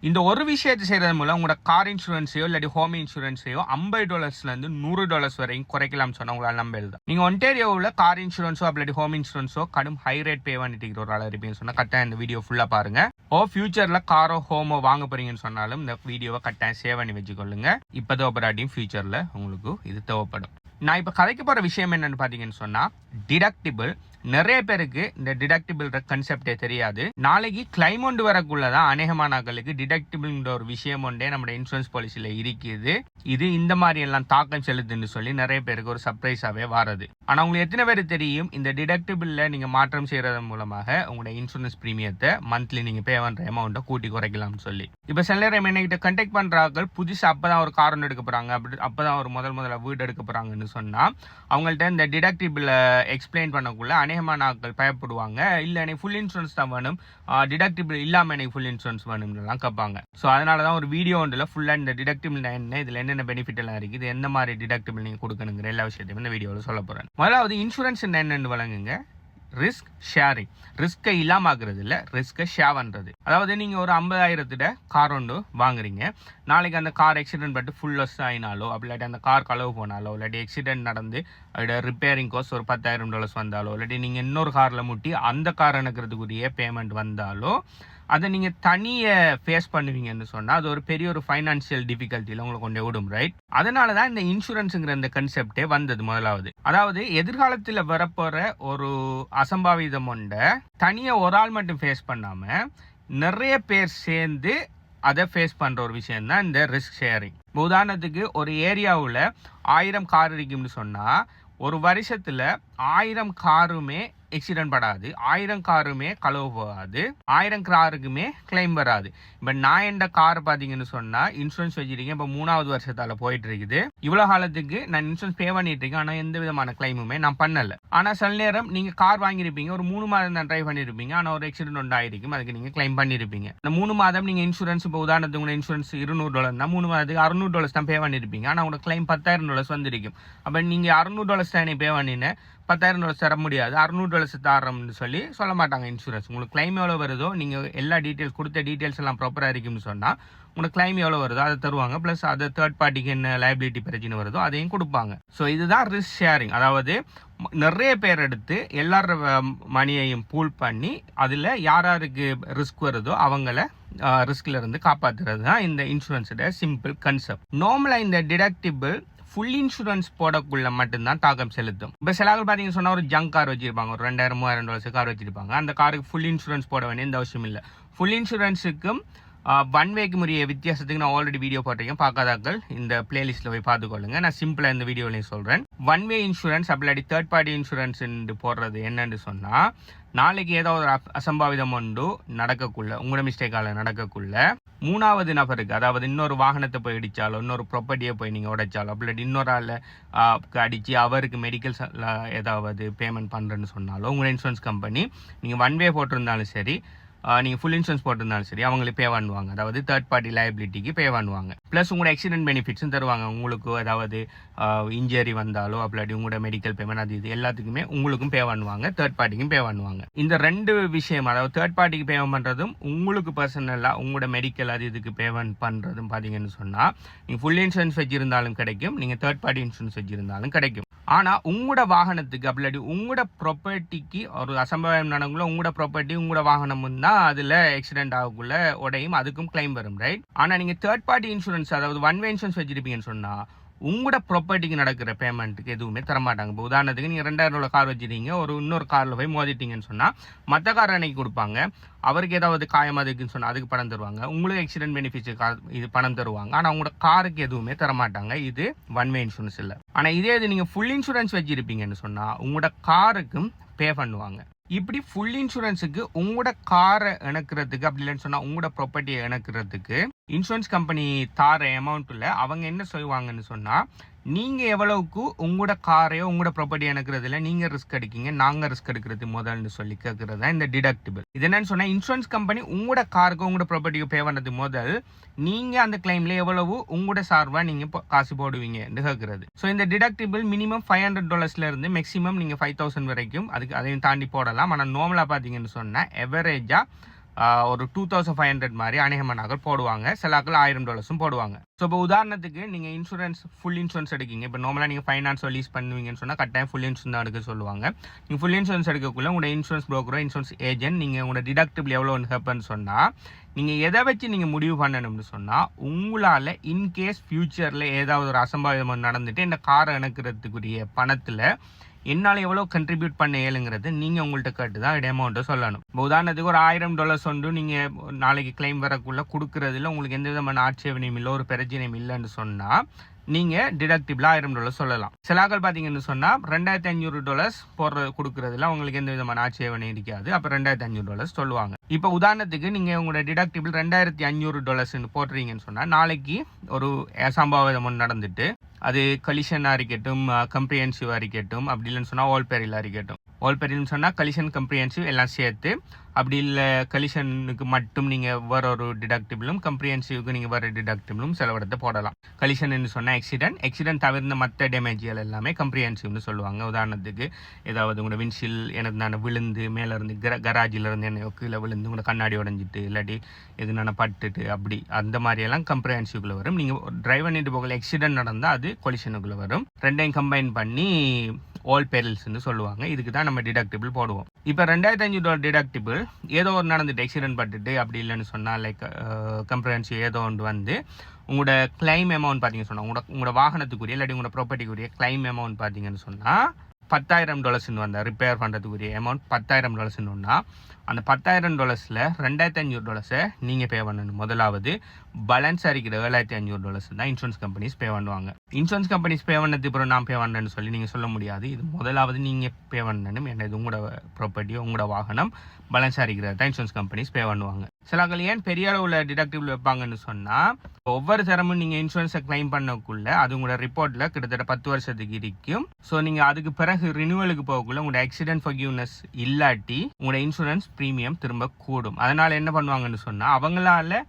இந்த ஒரு விஷயத்தை செய்கிறது மூலம் உங்களோட கார் இன்சூரன்ஸையோ இல்லாட்டி ஹோம் இன்சூரன்ஸையோ $50 $100 வரைக்கும் குறைக்கலாம்னு சொன்னால் உங்களால் நம்ப எழுதும். நீங்கள் ஒன்டேரியோவில் கார் இன்சூரன்ஸோ இல்லாட்டி ஹோம் இன்சூரன்ஸோ கடும் ஹை ரேட் பே பண்ணிட்டு ஒரு ஆளாக இருப்பீங்கன்னு சொன்னால் கட்டாயம் இந்த வீடியோ ஃபுல்லாக பாருங்க. ஃபியூச்சரில் காரோ ஹோமோ வாங்க போறீங்கன்னு சொன்னாலும் இந்த வீடியோவை கட்டாயம் சேவ் பண்ணி வச்சுக்கொள்ளுங்க. இப்போ தேவைப்படாட்டியும் ஃபியூச்சரில் உங்களுக்கு இது தேவைப்படும். நான் இப்போ கதைக்க போகிற விஷயம் என்னன்னு பார்த்தீங்கன்னு சொன்னால் டிடக்டிபிள். நிறைய பேருக்கு இந்த டிடக்டிபிள் கன்செப்டே தெரியாது. நாளைக்கு கிளைம் ஒன்று வரக்குள்ளதான் அநேகமானங்களுக்கு டிடக்டிபிள்ன்ற ஒரு விஷயம் ஒன்றே நம்ம இன்சூரன்ஸ் பாலிசியில் இருக்குது. இது இந்த மாதிரி எல்லாம் தாக்கம் செலுத்துன்னு சொல்லி நிறைய பேருக்கு ஒரு சர்ப்ரைஸாகவே வாரது. ஆனால் உங்களுக்கு எத்தனை பேர் தெரியும் இந்த டிடக்டிபிளில் நீங்கள் மாற்றம் செய்கிறது மூலமாக உங்களோட இன்சூரன்ஸ் ப்ரீமியத்தை மந்த்லி நீங்கள் பே பண்ணுற அமௌண்ட்டை கூட்டி குறைக்கலாம்னு சொல்லி. இப்போ சில நேரம் என்கிட்ட கண்டெக்ட் பண்ணுறாங்க புதுசாக அப்போ தான் ஒரு கார் ஒன்று எடுக்க போகிறாங்க, அப்போ தான் ஒரு முதல்ல வீடு எடுக்க போகிறாங்கன்னு சொன்னால் அவங்கள்ட்ட இந்த டிடக்டிபிளை எக்ஸ்பிளைன் பண்ணக்குள்ள அநேகமான ஆட்கள் பயப்படுவாங்க. இல்லை எனக்கு ஃபுல் இன்சூரன்ஸ் தான் வேணும், டிடக்டிபிள் இல்லாமல் எனக்கு ஃபுல் இன்சூரன்ஸ் வேணும்னுலாம் கேட்பாங்க. ஸோ அதனால தான் ஒரு வீடியோ ஒன்றில் ஃபுல்லாக இந்த டிடக்டிபிள் என்ன, இதில் என்னென்ன பெனிஃபிட் எல்லாம் இருக்குது, எந்த மாதிரி டிடக்டிபிள் நீங்கள் கொடுக்கணுங்கிற எல்லா விஷயத்தையும் இந்த வீடியோவில் சொல்ல போகிறேன். முதலாவது இன்சூரன்ஸ் என்னென்னு வழங்குங்க. Risk sharing. ரிஸ்கை இல்லாமல் ஆகுறது இல்லை, ரிஸ்கை ஷேர் பண்ணுறது. அதாவது நீங்கள் ஒரு 50,000 கார் ஒன்று வாங்குறீங்க. நாளைக்கு அந்த கார் ஆக்சிடென்ட் பட்டு ஃபுல் லாஸ் ஆகினாலோ இல்லாட்டி அந்த கார் களவு போனாலோ இல்லாட்டி ஆக்சிடென்ட் நடந்து அதோட ரிப்பேரிங் காஸ்ட் ஒரு $10,000 வந்தாலோ இல்லாட்டி நீங்கள் இன்னொரு காரில் முட்டி அந்த கார் எனக்குறதுக்குரிய பேமெண்ட் வந்தாலோ அதை நீங்கள் தனியை ஃபேஸ் பண்ணுவீங்கன்னு சொன்னால் அது ஒரு பெரிய ஒரு ஃபைனான்சியல் டிஃபிகல்ட்டியில் உங்களை கொண்டே விடும், ரைட்? அதனால தான் இந்த இன்சூரன்ஸுங்கிற இந்த கன்செப்டே வந்தது முதலாவது. அதாவது எதிர்காலத்தில் வரப்போகிற ஒரு அசம்பாவிதம் ஒன்றை தனியாக ஒரு ஆள் மட்டும் ஃபேஸ் பண்ணாமல் நிறைய பேர் சேர்ந்து அதை ஃபேஸ் பண்ணுற ஒரு விஷயம் தான் இந்த ரிஸ்க் ஷேரிங். உதாரணத்துக்கு ஒரு ஏரியாவில் 1000 கார் இருக்குன்னு சொன்னால் ஒரு வருஷத்தில் 1000 காருமே ஆக்சிடென்ட் படாது, 1000 காருமே களவு போகாது, 1000 காருக்குமே கிளைம் வராது. இப்போ நான் எந்த கார் பார்த்தீங்கன்னு சொன்னால் இன்சூரன்ஸ் வச்சிருக்கேன், இப்போ 3வது வருஷத்தால் போயிட்டு இருக்குது. இவ்வளோ காலத்துக்கு நான் இன்சூரன்ஸ் பே பண்ணிட்டு இருக்கேன், ஆனால் எந்த விதமான கிளைமுமே நான் பண்ணலை. ஆனால் சில நேரம் நீங்கள் கார் வாங்கியிருப்பீங்க, ஒரு 3 மாதம் தான் ட்ரைவ் பண்ணியிருப்பீங்க, ஆனால் ஒரு ஆக்சிடென்ட் ஒன்று ஆயிருக்கும், அதுக்கு நீங்கள் கிளைம் பண்ணியிருப்பீங்க. இந்த 3 மாதம் நீங்கள் இன்சூரன்ஸ் இப்போ உதாரணத்துக்கு இன்சூரன்ஸ் $200 தான், 3 மாதத்துக்கு $600 தான் பே பண்ணியிருப்பீங்க, ஆனால் உங்களோட கிளைம் $10,000 வந்திருக்கும். அப்போ நீங்கள் $600 தானே பே பண்ணின, $10,000 தர முடியாது, $600 தரோம்னு சொல்ல மாட்டாங்க இன்சூரன்ஸ். உங்களுக்கு கிளைம் எவ்வளோ வருதோ நீங்கள் எல்லா டீட்டெயில்ஸ் கொடுத்த டீட்டெயில்ஸ் எல்லாம் ப்ராப்பராக இருக்கும்னு சொன்னால் உங்களுக்கு கிளைம் எவ்வளோ வருதோ அதை தருவாங்க. ப்ளஸ் அதை தேர்ட் பார்ட்டிக்கு என்ன லைபிலிட்டி பிரச்சனை வருதோ அதையும் கொடுப்பாங்க. ஸோ இதுதான் ரிஸ்க் ஷேரிங். அதாவது நிறைய பேர் எடுத்து எல்லார மணியையும் பூல் பண்ணி அதில் யாருக்கு ரிஸ்க் வருதோ அவங்கள ரிஸ்க்ல இருந்து காப்பாற்றுறது தான் இந்த இன்சூரன்ஸோட சிம்பிள் கன்செப்ட். நார்மலாக இந்த டிடக்டிபிள் ஃபுல் இன்சூரன்ஸ் போடக்குள்ள மட்டும்தான் தாக்கம் செலுத்தும். இப்போ சில ஆள் பார்த்தீங்கன்னு சொன்னால் ஒரு ஜங்க் கார் வச்சிருப்பாங்க, ஒரு $2,000-3,000 கார் வச்சிருப்பாங்க. அந்த காருக்கு ஃபுல் இன்சூரன்ஸ் போட வேண்டிய எந்த அவசியம் இல்லை. ஃபுல் இன்சூரன்ஸுக்கும் ஒன் வேக்கு முறைய வித்தியாசத்துக்கு நான் ஆல்ரெடி வீடியோ போட்டிருக்கேன், பார்க்காதாக்கள் இந்த பிளேலிஸ்ட்டில் போய் பார்த்துக்கொள்ளுங்க. நான் சிம்பிளாக இந்த வீடியோலையும் சொல்கிறேன். ஒன் வே இன்சூரன்ஸ் அப்படி தேர்ட் பார்ட்டி இன்சூரன்ஸ் போடுறது என்னன்னு சொன்னால் நாளைக்கு ஏதாவது ஒரு அசம்பாவிதம் ஒன்று நடக்கக்குள்ள, உங்களோட மிஸ்டேக்கால நடக்கக்குள்ள 3வது நபருக்கு, அதாவது இன்னொரு வாகனத்தை போய் இடித்தாலோ இன்னொரு ப்ராப்பர்ட்டியை போய் நீங்கள் உடைச்சாலோ அப்படி இன்னொரு ஆள் அடித்து அவருக்கு மெடிக்கல் ஏதாவது பேமெண்ட் பண்ணுறேன்னு சொன்னாலோ உங்களோட இன்சூரன்ஸ் கம்பெனி நீங்கள் ஒன் வே போட்டிருந்தாலும் சரி நீங்கள் ஃபுல் இன்சூரன்ஸ் போட்டிருந்தாலும் சரி அவங்களுக்கு பே பண்ணுவாங்க. அதாவது தேர்ட் பார்ட்டி லைபிலிட்டிக்கு பே பண்ணுவாங்க. ப்ளஸ் உங்களோட ஆக்சிடென்ட் பெனிஃபிட்ஸும் தருவாங்க. உங்களுக்கு ஏதாவது இன்ஜரி வந்தாலோ அப்படி உங்களோட மெடிக்கல் பேமெண்ட் அது இது எல்லாத்துக்குமே உங்களுக்கும் பே பண்ணுவாங்க, தேர்ட் பார்ட்டிக்கும் பே பண்ணுவாங்க. இந்த 2 விஷயம், அதாவது தேர்ட் பார்ட்டிக்கு பேமெண்ட் பண்ணுறதும் உங்களுக்கு பர்சனலாக உங்களோட மெடிக்கல் அது இதுக்கு பேமெண்ட் பண்ணுறதும் பார்த்தீங்கன்னு சொன்னால் நீங்கள் ஃபுல் இன்சூரன்ஸ் வச்சிருந்தாலும் கிடைக்கும், நீங்கள் தேர்ட் பார்ட்டி இன்சூரன்ஸ் வச்சிருந்தாலும் கிடைக்கும். ஆனால் உங்களோட வாகனத்துக்கு அப்படி உங்களோட ப்ராப்பர்ட்டிக்கு ஒரு அசம்பாவிதம் நடக்குள்ள உங்களோட ப்ராப்பர்ட்டி உங்களோட வாகனம் தான் அதில் ஆக்சிடென்ட் ஆகக்குள்ள உடையும், அதுக்கும் கிளைம் வரும், ரைட்? ஆனால் நீங்கள் தேர்ட் பார்ட்டி இன்சூரன்ஸ் அதாவது ஒன் வே இன்சூரன்ஸ் வச்சிருப்பீங்கன்னு சொன்னால் உங்களோட ப்ராப்பர்ட்டிக்கு நடக்கிற பேமெண்ட்டுக்கு எதுவுமே தரமாட்டாங்க. இப்போ உதாரணத்துக்கு நீங்கள் $2,000 கார் வச்சிருக்கீங்க, ஒரு இன்னொரு காரில் போய் மோதிட்டீங்கன்னு சொன்னால் மற்ற கார் அன்னைக்கு கொடுப்பாங்க, அவருக்கு ஏதாவது காயம் அதுக்குன்னு சொன்னால் அதுக்கு பணம் தருவாங்க, உங்களுக்கு ஆக்சிடென்ட் பெனிஃபிட்ஸ் இது பணம் தருவாங்க. ஆனால் உங்களோட காருக்கு எதுவுமே தரமாட்டாங்க. இது ஒன் வே இன்சூரன்ஸ் இல்லை. ஆனால் இதே இது நீங்கள் ஃபுல் இன்சூரன்ஸ் வச்சிருப்பீங்கன்னு சொன்னால் உங்களோட காருக்கும் பே பண்ணுவாங்க. இப்படி ஃபுல் இன்சூரன்ஸுக்கு உங்களோட காரை இணைக்கிறதுக்கு அப்படி இல்லைன்னு சொன்னால் உங்களோட ப்ராப்பர்ட்டியை இணைக்கிறதுக்கு இன்சூரன்ஸ் கம்பெனி தார அமௌண்ட்டில் அவங்க என்ன செய்வாங்கன்னு சொன்னால் நீங்கள் எவ்வளவுக்கு உங்களோட காரையோ உங்களோட ப்ராப்பர்ட்டி இணைக்கிறதுல நீங்கள் ரிஸ்க் எடுக்கீங்க, நாங்கள் ரிஸ்க் எடுக்கிறது முதல்னு சொல்லி கேட்குறது தான் இந்த டிடக்டிபிள். இது என்னன்னு சொன்னால் இன்சூரன்ஸ் கம்பெனி உங்களோட காருக்கு உங்களோட ப்ராப்பர்ட்டிக்கு பே பண்ணுறது முதல் நீங்கள் அந்த கிளைமில் எவ்வளவு உங்களோட சார்பாக நீங்கள் காசு போடுவீங்கன்னு கேட்குறது. ஸோ இந்த டிடக்டிபிள் மினிமம் $500 மேக்ஸிமம் நீங்கள் 5,000 வரைக்கும் அதையும் தாண்டி போடலாம். ஆனால் நார்மலாக பார்த்தீங்கன்னு சொன்னால் எவரேஜாக ஒரு $2,500 மாதிரி அநேகமான நகர் போடுவாங்க. சில ஆட்கள் $1,000 போடுவாங்க. ஸோ இப்போ உதாரணத்துக்கு நீங்கள் இன்சூரன்ஸ் ஃபுல் இன்சூரன்ஸ் எடுக்கீங்க. இப்போ நார்மலாக நீங்கள் ஃபைனான்ஸோ லீஸ் பண்ணுவீங்கன்னு சொன்னால் கட்டாயம் ஃபுல் இன்சூரன்ஸ் தான் எடுக்க சொல்லுவாங்க. நீங்கள் ஃபுல் இன்சூரன்ஸ் எடுக்கக்குள்ள உங்களோட இன்சூரன்ஸ் ப்ரோக்கரோ இன்சூரன்ஸ் ஏஜென்ட் நீங்கள் உங்களோட டிடக்டிபிள் எவ்வளோ ஹேப்பன்னு சொன்னால் நீங்கள் எதை வச்சு நீங்கள் முடிவு பண்ணணும்னு சொன்னால் உங்களால் இன்கேஸ் ஃப்யூச்சரில் ஏதாவது ஒரு அசம்பாவிதம் நடந்துட்டு இந்த காரை இணக்கிறதுக்குரிய பணத்தில் என்னால் எவ்வளோ கண்ட்ரிபியூட் பண்ண இயலுங்கிறது நீங்கள் உங்கள்கிட்ட கேட்டு தான் இடைய அமௌண்ட்டை சொல்லணும். இப்போ உதாரணத்துக்கு ஒரு $1,000 ஒன்று நீங்கள் நாளைக்கு கிளைம் வரக்குள்ளே கொடுக்குறதுல உங்களுக்கு எந்த விதமான ஆட்சேபனையும் இல்லை, ஒரு பிரச்சனையும் இல்லைன்னு சொன்னால் நீங்கள் டிடக்டிபிளாக $1,000 சொல்லலாம். சிலாக்கள் பார்த்தீங்கன்னு சொன்னால் $2,500 கொடுக்குறதுல அவங்களுக்கு எந்த விதமான ஆட்சேபனை இருக்காது. அப்போ $2,500 சொல்லுவாங்க. இப்போ உதாரணத்துக்கு நீங்கள் உங்களோட டிடக்டிபிள் $2,500 போட்டுறீங்கன்னு சொன்னால் நாளைக்கு ஒரு அசம்பாவிதம் ஒன்று நடந்துட்டு அது கலிஷனாக இருக்கட்டும், கம்ப்ரிஹென்சிவாக இருக்கட்டும், அப்படி இல்லைன்னு சொன்னால் ஆல் பெரிலாக இருக்கட்டும். ஆல் பெரில்னு சொன்னால் கலிஷன் கம்ப்ரிஹென்சிவ் எல்லாம் சேர்த்து, அப்படி இல்லை கலிஷனுக்கு மட்டும் நீங்கள் வேற ஒரு டிடக்டிபிளும் கம்ப்ரிஹென்சிவ்க்கு நீங்கள் வேறு டிடக்டிபிளும் செலவிடத்தை போடலாம். கலிஷன்னு சொன்னால் எக்ஸிடென்ட் தவிர்த்த மற்ற டேமேஜ்கள் எல்லாமே கம்ப்ரிஹென்சிவ்னு சொல்லுவாங்க. உதாரணத்துக்கு ஏதாவது உங்களோட விண்ஷீல் எனக்கு நான் விழுந்து மேலேருந்து கராஜிலேருந்து என்ன கீழே விழுந்து உங்களோட கண்ணாடி உடஞ்சிட்டு இல்லாட்டி எது நான் பட்டுட்டு அப்படி அந்த மாதிரியெல்லாம் கம்ப்ரிஹென்சிவ்குள்ளே வரும். நீங்கள் டிரைவ் பண்ணிட்டு போகல எக்ஸிடென்ட் நடந்தால் அது கொலிஷனுக்குள்ளே வரும். ரெண்டையும் கம்பைன் பண்ணி ஆல் பெரில்ஸ்ன்னு சொல்லுவாங்க. இதுக்கு தான் நம்ம டிடக்டிபிள் போடுவோம். இப்போ $2,500 டிடக்டிபிள் ஏதோ ஒரு நடந்துட்டு எக்ஸிடென்ட் பட்டுட்டு அப்படி இல்லைன்னு சொன்னால் லைக் கம்ப்ரிஹென்சிவ் ஏதோ ஒன்று வந்து உங்களோட கிளைம் அமௌண்ட் பார்த்தீங்கன்னு சொன்னால் உங்களோட வாகனத்துக்குரிய இல்லாட்டி உங்களோட ப்ராப்பர்ட்டிக்குரிய கிளைம் அமௌண்ட் பார்த்தீங்கன்னு சொன்னால் $10,000 வந்த ரிப்பேர் பண்ணுறதுக்குரிய அமௌண்ட் $10,000 அந்த $10,000 $2,500 நீங்கள் பே பண்ணணும். முதலாவது பேலன்ஸ் இருக்கிற $7,500 தான் இன்சூரன்ஸ் கம்பெனிஸ் பே பண்ணுவாங்க. இன்சூரன்ஸ் கம்பெனிஸ் பே பண்ணதுக்கு அப்புறம் நான் பே பண்ணேன்னு சொல்லி நீங்கள் சொல்ல முடியாது. இது முதலாவது நீங்கள் பே பண்ணணும். என்ன இது உங்களோட ப்ராப்பர்ட்டியோ உங்களோட வாகனம் பேலன்ஸ் இருக்கிறது தான் இன்சூரன்ஸ் கம்பெனிஸ் பே பண்ணுவாங்க. சிலர்கள் ஏன் பெரிய அளவில் டிடக்டிபிள் வைப்பாங்கன்னு சொன்னால் ஒவ்வொரு தரமும் நீங்கள் இன்சூரன்ஸை கிளைம் பண்ணக்குள்ள அது உங்களோட ரிப்போர்ட்டில் கிட்டத்தட்ட 10 வருஷத்துக்கு இருக்கும். ஸோ நீங்கள் அதுக்கு பிறகு ரினியூவலுக்கு போகக்குள்ள உங்களோட ஆக்சிடென்ட் ஃபர்கிவ்னஸ் இல்லாட்டி உங்களோட இன்சூரன்ஸ் ப்ரீமியம் திரும்ப கூடும். அதனால் என்ன பண்ணுவாங்கன்னு சொன்னால் அவங்களால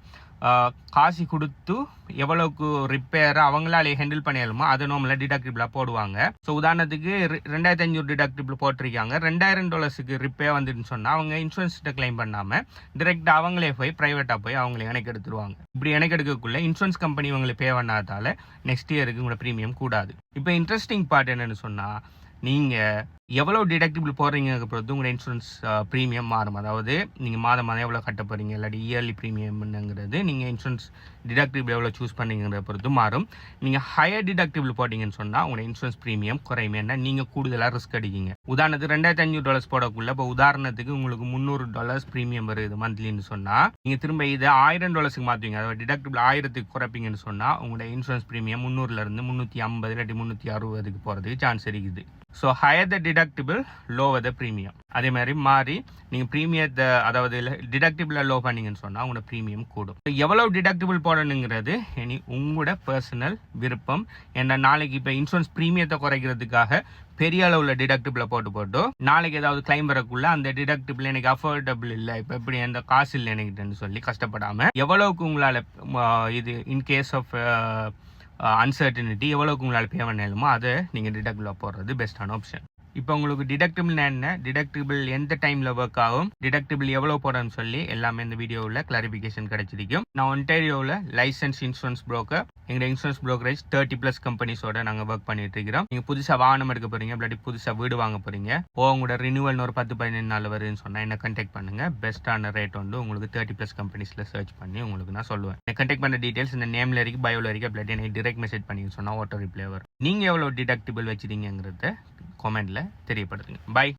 காசு கொடுத்து எவ்வளவுக்கு ரிப்பேரை அவங்களால ஹேண்டில் பண்ணிடலுமோ அதை நார்மலாக டிடக்டிபிளாக போடுவாங்க. ஸோ உதாரணத்துக்கு $2,500 டிடக்டிபிள் போட்டிருக்காங்க. $2,000 ரிப்பேர் வந்துன்னு சொன்னால் அவங்க இன்சூரன்ஸ்கிட்ட கிளைம் பண்ணாமல் டிரெக்டாக அவங்களே போய் ப்ரைவேட்டாக போய் அவங்களே எனக்கு எடுத்துருவாங்க. இப்படி எனக்கு எடுக்கக்குள்ள இன்சூரன்ஸ் கம்பெனி அவங்களுக்கு பே பண்ணாதால நெக்ஸ்ட் இயருக்கு உங்களோட ப்ரீமியம் கூடாது. இப்போ இன்ட்ரெஸ்டிங் பார்ட் என்னன்னு சொன்னால் நீங்கள் எவ்வளோ டிடக்டிபிள் போடுறீங்க பொறுத்து உங்களோட இன்சூரன்ஸ் ப்ரீமியம் மாறும். அதாவது நீங்கள் மாதம் எவ்வளோ கட்ட போகிறீங்க இல்லாட்டி இயர்லி ப்ரீமியம்ங்கிறது நீங்கள் இன்சூரன்ஸ் டிடக்டிபிள் எவ்வளோ சூஸ் பண்ணிங்கிறத பொறுத்து மாறும். நீங்கள் ஹையர் டிடக்டிபிள் போட்டிங்கன்னு சொன்னால் உங்களோட இன்சூரன்ஸ் ப்ரீமியம் குறையுமே. ஏன்னா நீங்கள் கூடுதலாக ரிஸ்க் அடிக்கிங்க. உதாரணத்துக்கு $2,500 போடக்குள்ள இப்போ உதாரணத்துக்கு உங்களுக்கு $300 ப்ரீமியம் வருது மந்த்லின்னு சொன்னால் நீங்கள் திரும்ப இதை $1,000 மாற்றுவீங்க. அதாவது டிடக்டிபிள் 1000 குறைப்பீங்கன்னு சொன்னால் உங்களோட இன்சூரன்ஸ் ப்ரீமியம் 300 350 இல்லாட்டி 360 போகிறதுக்கு சான்ஸ் இருக்குது. So higher the deductible lower the premium. அதே மாதிரி மாறி நீங்கள் ப்ரீமியத்தை அதாவது டிடக்டிபிளை லோ பண்ணிங்கன்னு சொன்னால் உங்களோட ப்ரீமியம் கூடும். எவ்வளோ டிடக்டிபிள் போடணுங்கிறது இனி உங்களோட பர்சனல் விருப்பம். ஏன்னா நாளைக்கு இப்போ இன்சூரன்ஸ் ப்ரீமியத்தை குறைக்கிறதுக்காக பெரிய அளவில் டிடக்டிபிளை போட்டு நாளைக்கு ஏதாவது கிளைம் வரக்குள்ள அந்த டிடக்டிபிள் எனக்கு அஃபோர்டபுள் இல்லை, இப்போ எப்படி அந்த காசு இல்லை எனக்கிட்டன்னு சொல்லி கஷ்டப்படாமல் எவ்வளவுக்கு உங்களால் இது இன்கேஸ் ஆஃப் அன்சர்டனிட்டி எவ்வளோக்கு உங்களால் பே பண்ணலுமோ அதை நீங்கள் டிடக்டிபிளாக போடுறது பெஸ்ட்டான ஆப்ஷன். இப்போ உங்களுக்கு டிடக்டிபிள் என்ன, டிடக்டிபிள் எந்த டைமில் ஒர்க் ஆகும், டிடக்டிபிள் எவ்வளோ போடணும்னு சொல்லி எல்லாமே இந்த வீடியோவில் கிளாரிஃபிகேஷன் கிடைச்சிருக்கும். நான் ஒன்டாரியோவில் லைசன்ஸ் இன்சூரன்ஸ் புரோக்கர். எங்களோட இன்சூரன்ஸ் புரோக்கரேஜ் 30+ கம்பெனிஸோட நாங்கள் ஒர்க் பண்ணிட்டு இருக்கிறோம். நீங்கள் புதுசாக வாகனம் எடுக்க போகிறீங்க, இல்லாட்டி புதுசாக வீடு வாங்க போகிறீங்க, உங்களோட ரினியூவல் ஒரு 10-15 நாள் வருதுன்னு சொன்னால் என்ன கான்டாக்ட் பண்ணுங்கள். பெஸ்ட்டான ரேட் வந்து உங்களுக்கு 30+ கம்பெனிஸில் சர்ச் பண்ணி உங்களுக்கு நான் சொல்லுவேன். கான்டாக்ட் பண்ண டீட்டெயில்ஸ் இந்த நேமில் இருக்கு, பயோவில் இருக்கு, இல்லாட்டி எனக்கு டிரெக்ட் மெசேஜ் பண்ணி சொன்னால் ஆட்டோ ரிப்ளை வரும். நீங்கள் எவ்வளோ டிடக்டிபிள் வச்சுருங்கிறத கமெண்ட்ல தெரியப்படுத்துங்க. பை.